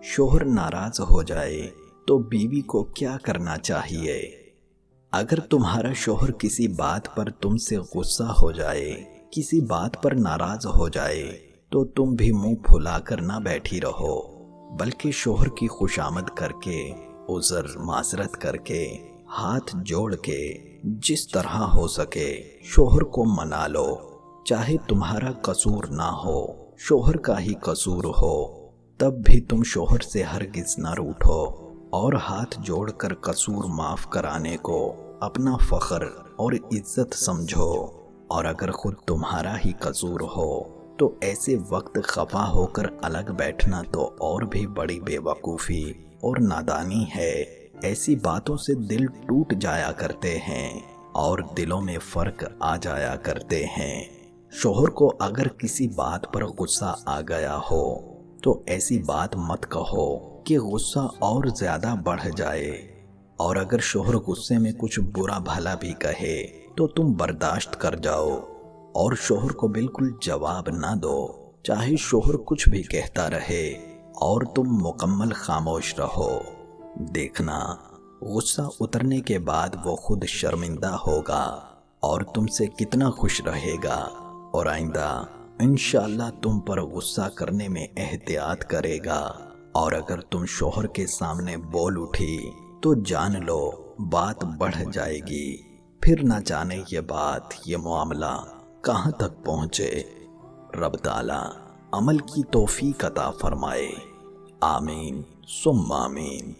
شوہر ناراض ہو جائے تو بیوی کو کیا کرنا چاہیے؟ اگر تمہارا شوہر کسی بات پر تم سے غصہ ہو جائے، کسی بات پر ناراض ہو جائے، تو تم بھی منہ پھلا کر نہ بیٹھی رہو، بلکہ شوہر کی خوشامد کر کے، عذر معذرت کر کے، ہاتھ جوڑ کے، جس طرح ہو سکے شوہر کو منا لو۔ چاہے تمہارا قصور نہ ہو، شوہر کا ہی قصور ہو، تب بھی تم شوہر سے ہرگز نہ روٹھو، اور ہاتھ جوڑ کر قصور معاف کرانے کو اپنا فخر اور عزت سمجھو۔ اور اگر خود تمہارا ہی قصور ہو تو ایسے وقت خفا ہو کر الگ بیٹھنا تو اور بھی بڑی بے وقوفی اور نادانی ہے۔ ایسی باتوں سے دل ٹوٹ جایا کرتے ہیں اور دلوں میں فرق آ جایا کرتے ہیں۔ شوہر کو اگر کسی بات پر غصہ آ گیا ہو تو ایسی بات مت کہو کہ غصہ اور زیادہ بڑھ جائے، اور اگر شوہر غصے میں کچھ برا بھلا بھی کہے تو تم برداشت کر جاؤ اور شوہر کو بالکل جواب نہ دو، چاہے شوہر کچھ بھی کہتا رہے، اور تم مکمل خاموش رہو۔ دیکھنا غصہ اترنے کے بعد وہ خود شرمندہ ہوگا اور تم سے کتنا خوش رہے گا، اور آئندہ انشاءاللہ تم پر غصہ کرنے میں احتیاط کرے گا۔ اور اگر تم شوہر کے سامنے بول اٹھی تو جان لو بات بڑھ جائے گی، پھر نہ جانے یہ بات، یہ معاملہ کہاں تک پہنچے۔ رب تعالی عمل کی توفیق عطا فرمائے، آمین ثم آمین۔